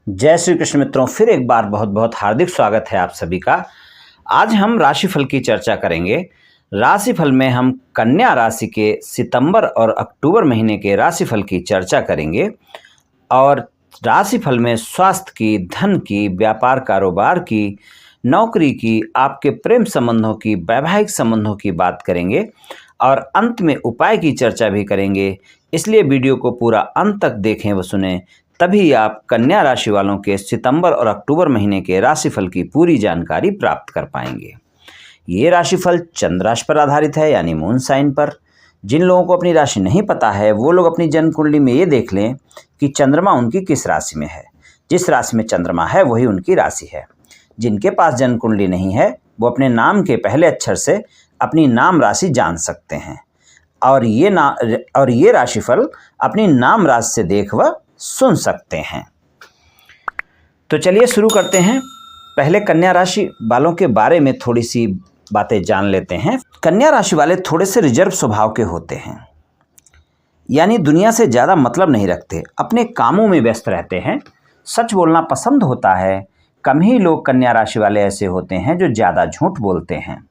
जय श्री कृष्ण मित्रों, फिर एक बार बहुत बहुत हार्दिक स्वागत है आप सभी का। आज हम राशिफल की चर्चा करेंगे। राशिफल में हम कन्या राशि के सितंबर और अक्टूबर महीने के राशिफल की चर्चा करेंगे और राशिफल में स्वास्थ्य की, धन की, व्यापार कारोबार की, नौकरी की, आपके प्रेम संबंधों की, वैवाहिक संबंधों की बात करेंगे और अंत में उपाय की चर्चा भी करेंगे। इसलिए वीडियो को पूरा अंत तक देखें व सुने, तभी आप कन्या राशि वालों के सितंबर और अक्टूबर महीने के राशिफल की पूरी जानकारी प्राप्त कर पाएंगे। ये राशिफल चंद्र राशि पर आधारित है, यानी मून साइन पर। जिन लोगों को अपनी राशि नहीं पता है वो लोग अपनी जन्म कुंडली में ये देख लें कि चंद्रमा उनकी किस राशि में है। जिस राशि में चंद्रमा है वही उनकी राशि है। जिनके पास जन्म कुंडली नहीं है वो अपने नाम के पहले अक्षर से अपनी नाम राशि जान सकते हैं और ये राशिफल अपनी नाम राशि से देख व सुन सकते हैं। तो चलिए शुरू करते हैं। पहले कन्या राशि वालों के बारे में थोड़ी सी बातें जान लेते हैं। कन्या राशि वाले थोड़े से रिजर्व स्वभाव के होते हैं, यानी दुनिया से ज़्यादा मतलब नहीं रखते, अपने कामों में व्यस्त रहते हैं, सच बोलना पसंद होता है। कम ही लोग कन्या राशि वाले ऐसे होते हैं जो ज़्यादा झूठ बोलते हैं,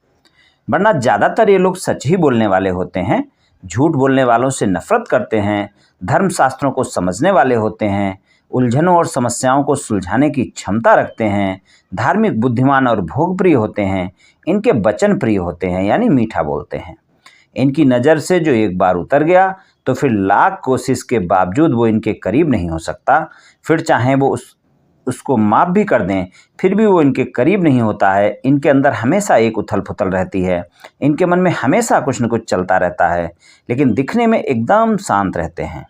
वरना ज़्यादातर ये लोग सच ही बोलने वाले होते हैं। झूठ बोलने वालों से नफरत करते हैं, धर्मशास्त्रों को समझने वाले होते हैं, उलझनों और समस्याओं को सुलझाने की क्षमता रखते हैं, धार्मिक, बुद्धिमान और भोगप्रिय होते हैं। इनके वचन प्रिय होते हैं, यानी मीठा बोलते हैं। इनकी नज़र से जो एक बार उतर गया तो फिर लाख कोशिश के बावजूद वो इनके करीब नहीं हो सकता। फिर चाहे वो उसको माफ़ भी कर दें फिर भी वो इनके करीब नहीं होता है। इनके अंदर हमेशा एक उथल पुथल रहती है, इनके मन में हमेशा कुछ न कुछ चलता रहता है, लेकिन दिखने में एकदम शांत रहते हैं,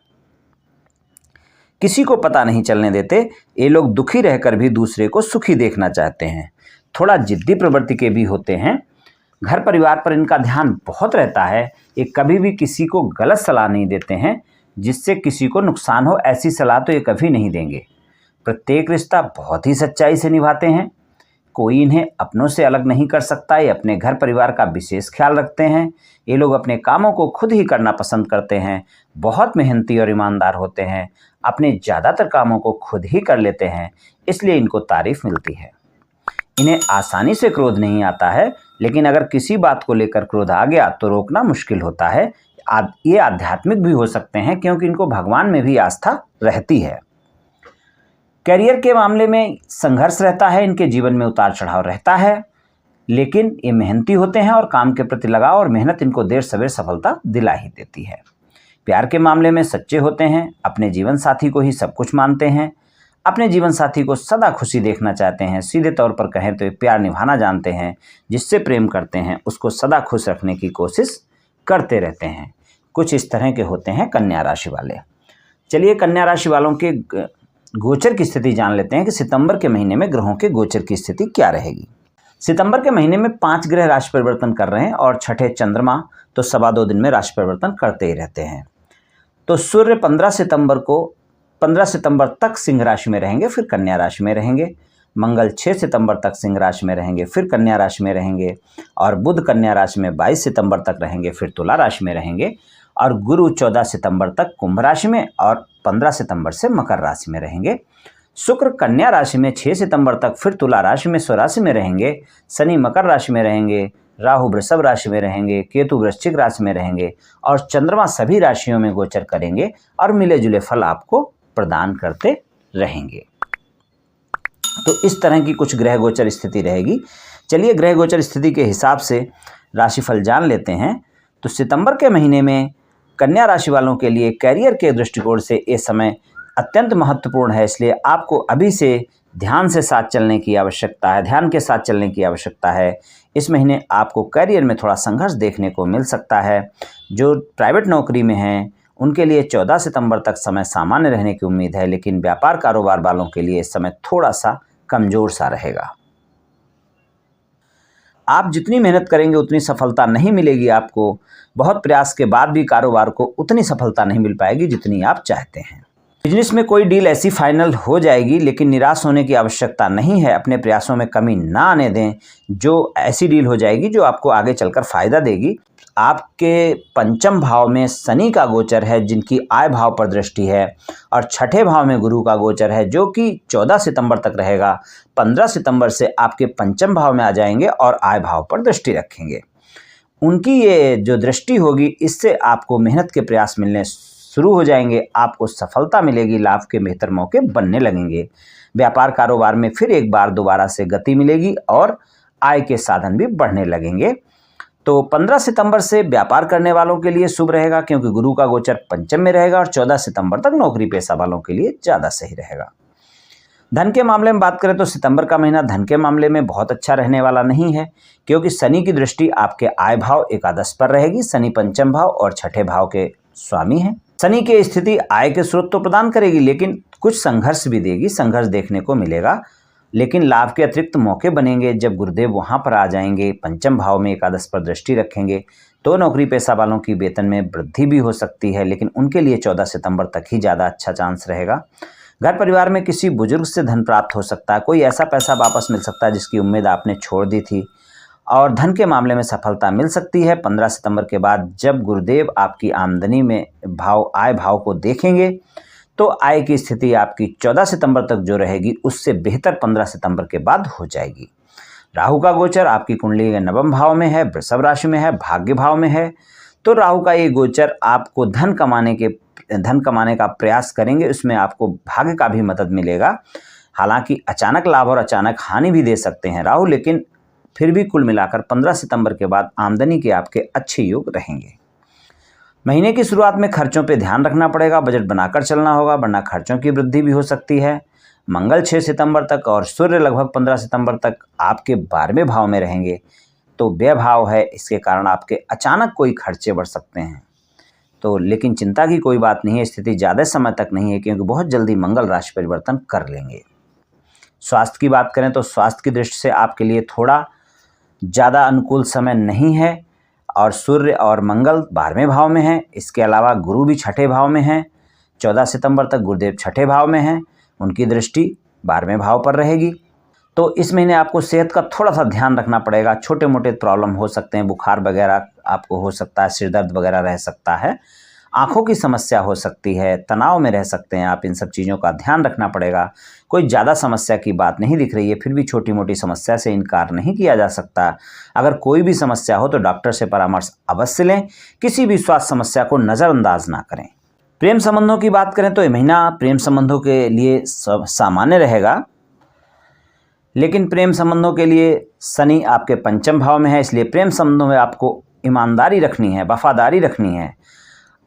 किसी को पता नहीं चलने देते। ये लोग दुखी रहकर भी दूसरे को सुखी देखना चाहते हैं। थोड़ा जिद्दी प्रवृत्ति के भी होते हैं। घर परिवार पर इनका ध्यान बहुत रहता है। ये कभी भी किसी को गलत सलाह नहीं देते हैं जिससे किसी को नुकसान हो, ऐसी सलाह तो ये कभी नहीं देंगे। प्रत्येक रिश्ता बहुत ही सच्चाई से निभाते हैं। कोई इन्हें अपनों से अलग नहीं कर सकता। ये अपने घर परिवार का विशेष ख्याल रखते हैं। ये लोग अपने कामों को खुद ही करना पसंद करते हैं, बहुत मेहनती और ईमानदार होते हैं, अपने ज़्यादातर कामों को खुद ही कर लेते हैं, इसलिए इनको तारीफ मिलती है। इन्हें आसानी से क्रोध नहीं आता है, लेकिन अगर किसी बात को लेकर क्रोध आ गया तो रोकना मुश्किल होता है। ये आध्यात्मिक भी हो सकते हैं क्योंकि इनको भगवान में भी आस्था रहती है। करियर के मामले में संघर्ष रहता है, इनके जीवन में उतार चढ़ाव रहता है, लेकिन ये मेहनती होते हैं और काम के प्रति लगाव और मेहनत इनको देर सवेर सफलता दिला ही देती है। प्यार के मामले में सच्चे होते हैं, अपने जीवन साथी को ही सब कुछ मानते हैं, अपने जीवन साथी को सदा खुशी देखना चाहते हैं। सीधे तौर पर कहें तो ये प्यार निभाना जानते हैं। जिससे प्रेम करते हैं उसको सदा खुश रखने की कोशिश करते रहते हैं। कुछ इस तरह के होते हैं कन्या राशि वाले। चलिए कन्या राशि वालों के गोचर की स्थिति जान लेते हैं कि सितंबर के महीने में ग्रहों के गोचर की स्थिति क्या रहेगी। सितंबर के महीने में 5 ग्रह राशि परिवर्तन कर रहे हैं और छठे चंद्रमा तो 2.25 दिन में राशि परिवर्तन करते ही रहते हैं। तो सूर्य 15 सितंबर तक सिंह राशि में रहेंगे, फिर कन्या राशि में रहेंगे। मंगल 6 सितंबर तक सिंह राशि में रहेंगे, फिर कन्या राशि में रहेंगे। और बुध कन्या राशि में 22 सितंबर तक रहेंगे, फिर तुला राशि में रहेंगे। और गुरु 14 सितंबर तक कुंभ राशि में और 15 सितंबर से मकर राशि में रहेंगे। शुक्र कन्या राशि में 6 सितंबर तक, फिर तुला राशि में स्वराशि में रहेंगे। शनि मकर राशि में रहेंगे, राहु वृषभ राशि में रहेंगे, केतु वृश्चिक राशि में रहेंगे और चंद्रमा सभी राशियों में गोचर करेंगे और मिले जुले फल आपको प्रदान करते रहेंगे। तो इस तरह की कुछ ग्रह गोचर स्थिति रहेगी। चलिए ग्रह गोचर स्थिति के हिसाब से राशिफल जान लेते हैं। तो सितंबर के महीने में कन्या राशि वालों के लिए कैरियर के दृष्टिकोण से ये समय अत्यंत महत्वपूर्ण है, इसलिए आपको अभी से ध्यान के साथ चलने की आवश्यकता है। इस महीने आपको कैरियर में थोड़ा संघर्ष देखने को मिल सकता है। जो प्राइवेट नौकरी में हैं उनके लिए 14 सितंबर तक समय सामान्य रहने की उम्मीद है, लेकिन व्यापार कारोबार वालों के लिए इस समय थोड़ा सा कमज़ोर सा रहेगा। आप जितनी मेहनत करेंगे उतनी सफलता नहीं मिलेगी आपको। बहुत प्रयास के बाद भी कारोबार को उतनी सफलता नहीं मिल पाएगी जितनी आप चाहते हैं। बिजनेस में कोई डील ऐसी फाइनल हो जाएगी, लेकिन निराश होने की आवश्यकता नहीं है। अपने प्रयासों में कमी ना आने दें। जो ऐसी डील हो जाएगी जो आपको आगे चलकर फ़ायदा देगी। आपके पंचम भाव में शनि का गोचर है जिनकी आय भाव पर दृष्टि है, और छठे भाव में गुरु का गोचर है जो कि 14 सितंबर तक रहेगा। 15 सितंबर से आपके पंचम भाव में आ जाएंगे और आय भाव पर दृष्टि रखेंगे। उनकी ये जो दृष्टि होगी इससे आपको मेहनत के प्रयास मिलने शुरू हो जाएंगे, आपको सफलता मिलेगी, लाभ के बेहतर मौके बनने लगेंगे। व्यापार कारोबार में फिर एक बार दोबारा से गति मिलेगी और आय के साधन भी बढ़ने लगेंगे। तो 15 सितंबर से व्यापार करने वालों के लिए शुभ रहेगा क्योंकि गुरु का गोचर पंचम में रहेगा, और 14 सितंबर तक नौकरी पेशा वालों के लिए ज़्यादा सही रहेगा। धन के मामले में बात करें तो सितंबर का महीना धन के मामले में बहुत अच्छा रहने वाला नहीं है क्योंकि शनि की दृष्टि आपके आय भाव एकादश पर रहेगी। शनि पंचम भाव और छठे भाव के स्वामी हैं। शनि की स्थिति आय के स्रोत तो प्रदान करेगी लेकिन कुछ संघर्ष भी देगी, संघर्ष देखने को मिलेगा, लेकिन लाभ के अतिरिक्त मौके बनेंगे। जब गुरुदेव वहाँ पर आ जाएंगे, पंचम भाव में एकादश पर दृष्टि रखेंगे, तो नौकरी पेशा वालों की वेतन में वृद्धि भी हो सकती है, लेकिन उनके लिए 14 सितंबर तक ही ज़्यादा अच्छा चांस रहेगा। घर परिवार में किसी बुजुर्ग से धन प्राप्त हो सकता है, कोई ऐसा पैसा वापस मिल सकता है जिसकी उम्मीद आपने छोड़ दी थी, और धन के मामले में सफलता मिल सकती है। 15 सितंबर के बाद जब गुरुदेव आपकी आमदनी में आय भाव को देखेंगे तो आय की स्थिति आपकी 14 सितंबर तक जो रहेगी उससे बेहतर 15 सितंबर के बाद हो जाएगी। राहु का गोचर आपकी कुंडली के नवम भाव में है, वृषभ राशि में है, भाग्य भाव में है। तो राहु का ये गोचर आपको धन कमाने का प्रयास करेंगे, उसमें आपको भाग्य का भी मदद मिलेगा। हालांकि अचानक लाभ और अचानक हानि भी दे सकते हैं राहु, लेकिन फिर भी कुल मिलाकर 15 सितंबर के बाद आमदनी के आपके अच्छे योग रहेंगे। महीने की शुरुआत में खर्चों पे ध्यान रखना पड़ेगा, बजट बनाकर चलना होगा वरना खर्चों की वृद्धि भी हो सकती है। मंगल 6 सितंबर तक और सूर्य लगभग 15 सितंबर तक आपके 12वें भाव में रहेंगे, तो व्यय भाव है, इसके कारण आपके अचानक कोई खर्चे बढ़ सकते हैं। तो लेकिन चिंता की कोई बात नहीं है, स्थिति ज़्यादा समय तक नहीं है क्योंकि बहुत जल्दी मंगल राशि परिवर्तन कर लेंगे। स्वास्थ्य की बात करें तो स्वास्थ्य की दृष्टि से आपके लिए थोड़ा ज़्यादा अनुकूल समय नहीं है, और सूर्य और मंगल 12वें भाव में हैं। इसके अलावा गुरु भी छठे भाव में हैं। 14 सितंबर तक गुरुदेव छठे भाव में हैं, उनकी दृष्टि 12वें भाव पर रहेगी। तो इस महीने आपको सेहत का थोड़ा सा ध्यान रखना पड़ेगा। छोटे मोटे प्रॉब्लम हो सकते हैं, बुखार वगैरह आपको हो सकता है, सिर दर्द वगैरह रह सकता है, आँखों की समस्या हो सकती है, तनाव में रह सकते हैं आप, इन सब चीज़ों का ध्यान रखना पड़ेगा। कोई ज़्यादा समस्या की बात नहीं दिख रही है, फिर भी छोटी मोटी समस्या से इनकार नहीं किया जा सकता। अगर कोई भी समस्या हो तो डॉक्टर से परामर्श अवश्य लें, किसी भी स्वास्थ्य समस्या को नज़रअंदाज ना करें। प्रेम संबंधों की बात करें तो ये महीना प्रेम संबंधों के लिए सामान्य रहेगा, लेकिन प्रेम संबंधों के लिए शनि आपके पंचम भाव में है, इसलिए प्रेम संबंधों में आपको ईमानदारी रखनी है, वफादारी रखनी है।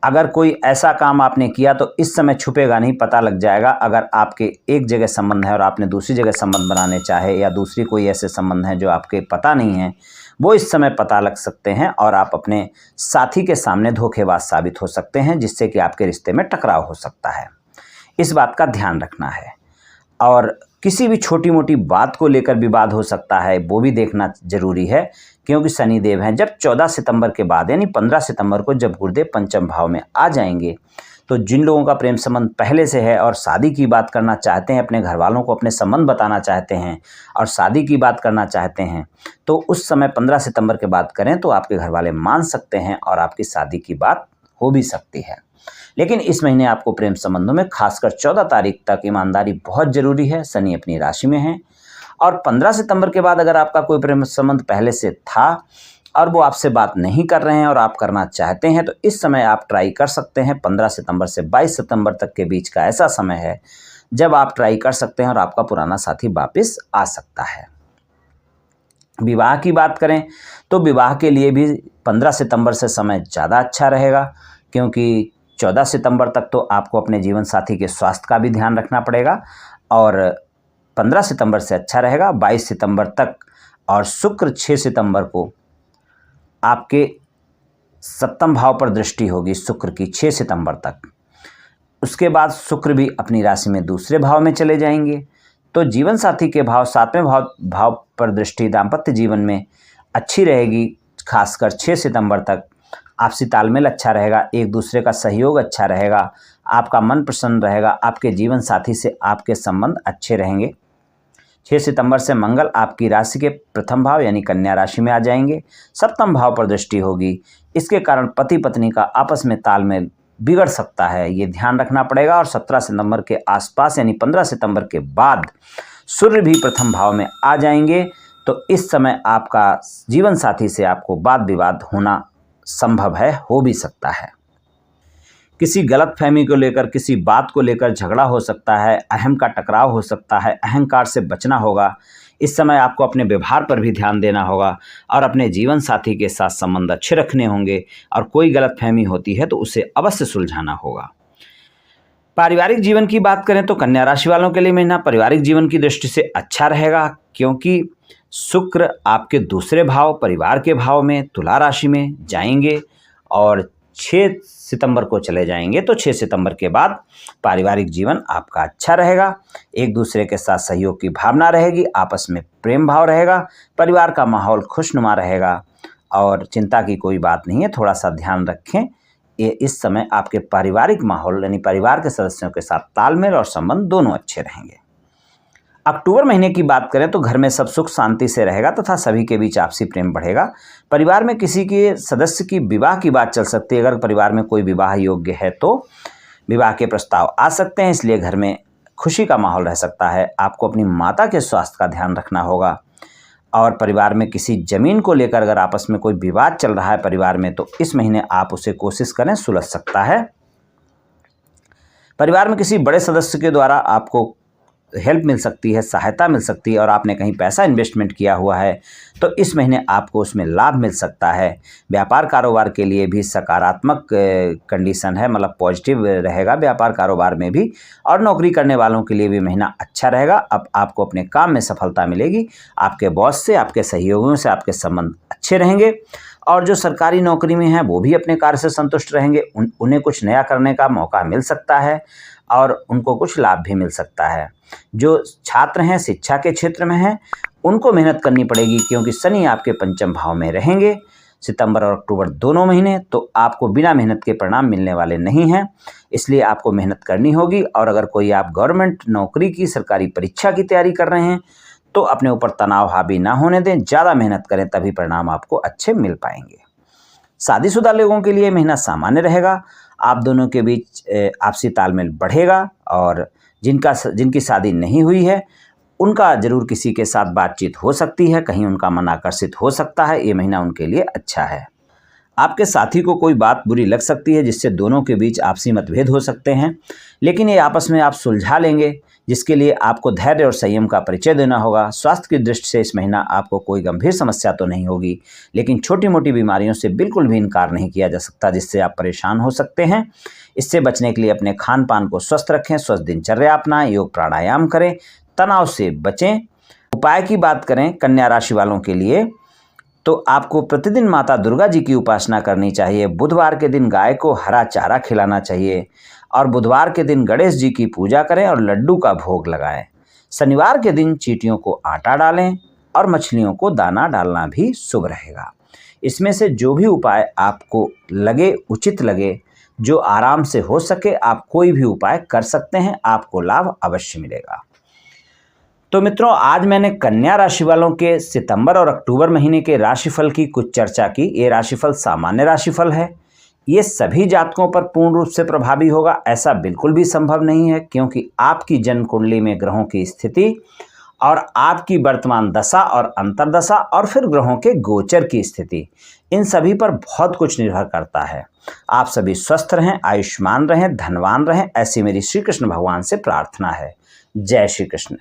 अगर कोई ऐसा काम आपने किया तो इस समय छुपेगा नहीं, पता लग जाएगा। अगर आपके एक जगह संबंध है और आपने दूसरी जगह संबंध बनाने चाहे, या दूसरी कोई ऐसे संबंध हैं जो आपके पता नहीं है, वो इस समय पता लग सकते हैं और आप अपने साथी के सामने धोखेबाज साबित हो सकते हैं, जिससे कि आपके रिश्ते में टकराव हो सकता है। इस बात का ध्यान रखना है। और किसी भी छोटी मोटी बात को लेकर विवाद हो सकता है, वो भी देखना जरूरी है क्योंकि शनिदेव हैं। जब 14 सितंबर के बाद यानी 15 सितंबर को जब गुरुदेव पंचम भाव में आ जाएंगे, तो जिन लोगों का प्रेम संबंध पहले से है और शादी की बात करना चाहते हैं, अपने घर वालों को अपने संबंध बताना चाहते हैं और शादी की बात करना चाहते हैं, तो उस समय 15 सितंबर के बाद करें तो आपके घर वाले मान सकते हैं और आपकी शादी की बात हो भी सकती है। लेकिन इस महीने आपको प्रेम संबंधों में खासकर 14 तारीख तक ईमानदारी बहुत जरूरी है। शनि अपनी राशि में है, और 15 सितंबर के बाद अगर आपका कोई प्रेम संबंध पहले से था और वो आपसे बात नहीं कर रहे हैं और आप करना चाहते हैं, तो इस समय आप ट्राई कर सकते हैं। 15 सितंबर से 22 सितंबर तक के बीच का ऐसा समय है जब आप ट्राई कर सकते हैं और आपका पुराना साथी वापस आ सकता है। विवाह की बात करें तो विवाह के लिए भी 15 सितंबर से समय ज़्यादा अच्छा रहेगा, क्योंकि 14 सितंबर तक तो आपको अपने जीवन साथी के स्वास्थ्य का भी ध्यान रखना पड़ेगा, और 15 सितंबर से अच्छा रहेगा 22 सितंबर तक। और शुक्र 6 सितंबर को आपके सप्तम भाव पर दृष्टि होगी शुक्र की 6 सितंबर तक। उसके बाद शुक्र भी अपनी राशि में दूसरे भाव में चले जाएंगे, तो जीवन साथी के भाव 7वें भाव पर दृष्टि दाम्पत्य जीवन में अच्छी रहेगी। खासकर 6 सितंबर तक आपसी तालमेल अच्छा रहेगा, एक दूसरे का सहयोग अच्छा रहेगा, आपका मन प्रसन्न रहेगा, आपके जीवन साथी से आपके संबंध अच्छे रहेंगे। 6 सितंबर से मंगल आपकी राशि के प्रथम भाव यानी कन्या राशि में आ जाएंगे। सप्तम भाव पर दृष्टि होगी, इसके कारण पति पत्नी का आपस में तालमेल बिगड़ सकता है, ये ध्यान रखना पड़ेगा। और 17 सितंबर के आसपास यानी 15 सितंबर के बाद सूर्य भी प्रथम भाव में आ जाएंगे, तो इस समय आपका जीवन साथी से आपको वाद विवाद होना संभव है, हो भी सकता है। किसी गलतफहमी को लेकर, किसी बात को लेकर झगड़ा हो सकता है, अहम का टकराव हो सकता है, अहंकार से बचना होगा। इस समय आपको अपने व्यवहार पर भी ध्यान देना होगा और अपने जीवन साथी के साथ संबंध अच्छे रखने होंगे, और कोई गलतफहमी होती है तो उसे अवश्य सुलझाना होगा। पारिवारिक जीवन की बात करें तो कन्या राशि वालों के लिए महीना पारिवारिक जीवन की दृष्टि से अच्छा रहेगा, क्योंकि शुक्र आपके दूसरे भाव परिवार के भाव में तुला राशि में जाएंगे और 6 सितंबर को चले जाएंगे। तो 6 सितंबर के बाद पारिवारिक जीवन आपका अच्छा रहेगा, एक दूसरे के साथ सहयोग की भावना रहेगी, आपस में प्रेम भाव रहेगा, परिवार का माहौल खुशनुमा रहेगा और चिंता की कोई बात नहीं है। थोड़ा सा ध्यान रखें, ये इस समय आपके पारिवारिक माहौल यानी परिवार के सदस्यों के साथ तालमेल और संबंध दोनों अच्छे रहेंगे। अक्टूबर महीने की बात करें तो घर में सब सुख शांति से रहेगा तथा सभी के बीच आपसी प्रेम बढ़ेगा। परिवार में किसी के सदस्य की विवाह की बात चल सकती है। अगर परिवार में कोई विवाह योग्य है तो विवाह के प्रस्ताव आ सकते हैं, इसलिए घर में खुशी का माहौल रह सकता है। आपको अपनी माता के स्वास्थ्य का ध्यान रखना होगा। और परिवार में किसी जमीन को लेकर अगर आपस में कोई विवाद चल रहा है परिवार में, तो इस महीने आप उसे कोशिश करें, सुलझ सकता है। परिवार में किसी बड़े सदस्य के द्वारा आपको हेल्प मिल सकती है, सहायता मिल सकती है, और आपने कहीं पैसा इन्वेस्टमेंट किया हुआ है तो इस महीने आपको उसमें लाभ मिल सकता है। व्यापार कारोबार के लिए भी सकारात्मक कंडीशन है, मतलब पॉजिटिव रहेगा व्यापार कारोबार में भी। और नौकरी करने वालों के लिए भी महीना अच्छा रहेगा। अब आपको अपने काम में सफलता मिलेगी, आपके बॉस से, आपके सहयोगियों से आपके संबंध अच्छे रहेंगे। और जो सरकारी नौकरी में हैं वो भी अपने कार्य से संतुष्ट रहेंगे, उन्हें कुछ नया करने का मौका मिल सकता है और उनको कुछ लाभ भी मिल सकता है। जो छात्र हैं, शिक्षा के क्षेत्र में हैं, उनको मेहनत करनी पड़ेगी, क्योंकि शनि आपके पंचम भाव में रहेंगे सितंबर और अक्टूबर दोनों महीने, तो आपको बिना मेहनत के परिणाम मिलने वाले नहीं हैं, इसलिए आपको मेहनत करनी होगी। और अगर कोई आप गवर्नमेंट नौकरी की सरकारी परीक्षा की तैयारी कर रहे हैं तो अपने ऊपर तनाव हावी ना होने दें, ज़्यादा मेहनत करें, तभी परिणाम आपको अच्छे मिल पाएंगे। शादीशुदा लोगों के लिए महीना सामान्य रहेगा, आप दोनों के बीच आपसी तालमेल बढ़ेगा। और जिनकी शादी नहीं हुई है उनका जरूर किसी के साथ बातचीत हो सकती है, कहीं उनका मन आकर्षित हो सकता है, ये महीना उनके लिए अच्छा है। आपके साथी को कोई बात बुरी लग सकती है जिससे दोनों के बीच आपसी मतभेद हो सकते हैं, लेकिन ये आपस में आप सुलझा लेंगे, जिसके लिए आपको धैर्य और संयम का परिचय देना होगा। स्वास्थ्य की दृष्टि से इस महीना आपको कोई गंभीर समस्या तो नहीं होगी, लेकिन छोटी मोटी बीमारियों से बिल्कुल भी इनकार नहीं किया जा सकता, जिससे आप परेशान हो सकते हैं। इससे बचने के लिए अपने खान पान को स्वस्थ रखें, स्वस्थ दिनचर्या अपनाएं, योग प्राणायाम करें, तनाव से बचें। उपाय की बात करें कन्या राशि वालों के लिए तो आपको प्रतिदिन माता दुर्गा जी की उपासना करनी चाहिए। बुधवार के दिन गाय को हरा चारा खिलाना चाहिए और बुधवार के दिन गणेश जी की पूजा करें और लड्डू का भोग लगाएं। शनिवार के दिन चींटियों को आटा डालें और मछलियों को दाना डालना भी शुभ रहेगा। इसमें से जो भी उपाय आपको लगे, उचित लगे, जो आराम से हो सके, आप कोई भी उपाय कर सकते हैं, आपको लाभ अवश्य मिलेगा। तो मित्रों, आज मैंने कन्या राशि वालों के सितंबर और अक्टूबर महीने के राशिफल की कुछ चर्चा की। ये राशिफल सामान्य राशिफल है, ये सभी जातकों पर पूर्ण रूप से प्रभावी होगा ऐसा बिल्कुल भी संभव नहीं है, क्योंकि आपकी जन्म कुंडली में ग्रहों की स्थिति और आपकी वर्तमान दशा और अंतर्दशा और फिर ग्रहों के गोचर की स्थिति, इन सभी पर बहुत कुछ निर्भर करता है। आप सभी स्वस्थ रहें, आयुष्मान रहें, धनवान रहें, ऐसी मेरी श्री कृष्ण भगवान से प्रार्थना है। जय श्री कृष्ण।